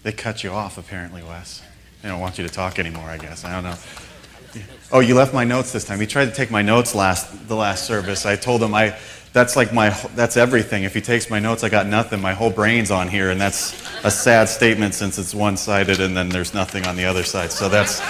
They cut you off, apparently, Wes. They don't want you to talk anymore, I guess. I don't know. Oh, you left my notes this time. He tried to take my notes the last service. I told him that's everything. If he takes my notes, I got nothing. My whole brain's on here, and that's a sad statement since it's one-sided and then there's nothing on the other side. So that's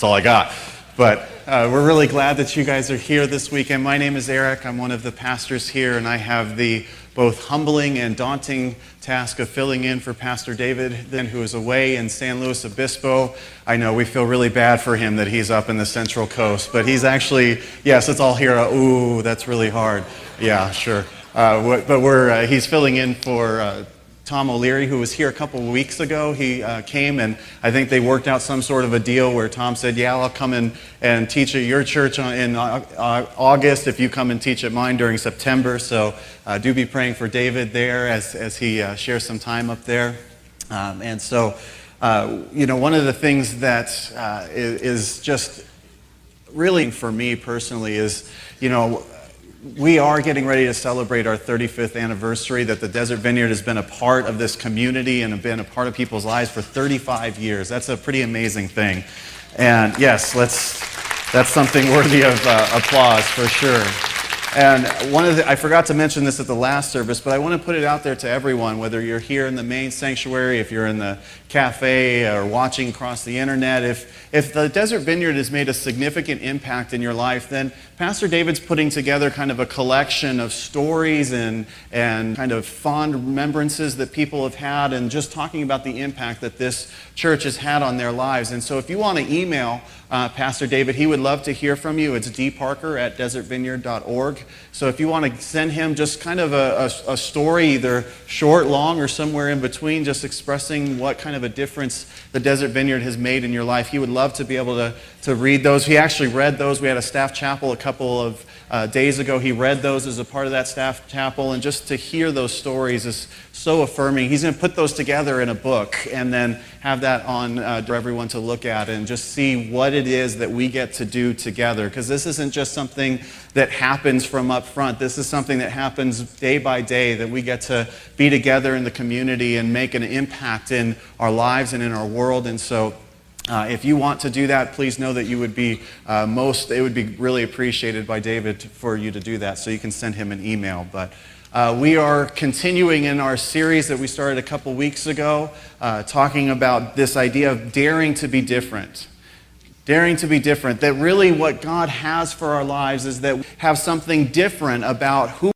all I got. But we're really glad that you guys are here this weekend. My name is Eric. I'm one of the pastors here, and I have the both humbling and daunting task of filling in for Pastor David, who is away in San Luis Obispo. I know we feel really bad for him that he's up in the Central Coast, but he's actually, yes, it's all here. Ooh, that's really hard. Yeah, sure. But he's filling in for Tom O'Leary, who was here a couple of weeks ago. He came, and I think they worked out some sort of a deal where Tom said, yeah, I'll come and teach at your church in August if you come and teach at mine during September. So do be praying for David there as he shares some time up there. And so, one of the things that is just really for me personally is, we are getting ready to celebrate our 35th anniversary, that the Desert Vineyard has been a part of this community and been a part of people's lives for 35 years. That's a pretty amazing thing. And yes, that's something worthy of applause for sure. And I forgot to mention this at the last service, but I want to put it out there to everyone, whether you're here in the main sanctuary, if you're in the cafe or watching across the internet, if the Desert Vineyard has made a significant impact in your life, then Pastor David's putting together kind of a collection of stories and kind of fond remembrances that people have had, and just talking about the impact that this church has had on their lives. And so if you want to email Pastor David, he would love to hear from you. It's dparker@desertvineyard.org. So if you want to send him just kind of a story, either short, long, or somewhere in between, just expressing what kind of a difference the Desert Vineyard has made in your life, he would love to be able to read those. He actually read those. We had a staff chapel a couple of days ago. He read those as a part of that staff chapel, and just to hear those stories is so affirming. He's going to put those together in a book and then have that on for everyone to look at and just see what it is that we get to do together. Because this isn't just something that happens from up front. This is something that happens day by day, that we get to be together in the community and make an impact in our lives and in our world. And so if you want to do that, please know that you would be it would be really appreciated by David for you to do that. So you can send him an email. But we are continuing in our series that we started a couple weeks ago, talking about this idea of daring to be different. Daring to be different. That really what God has for our lives is that we have something different about who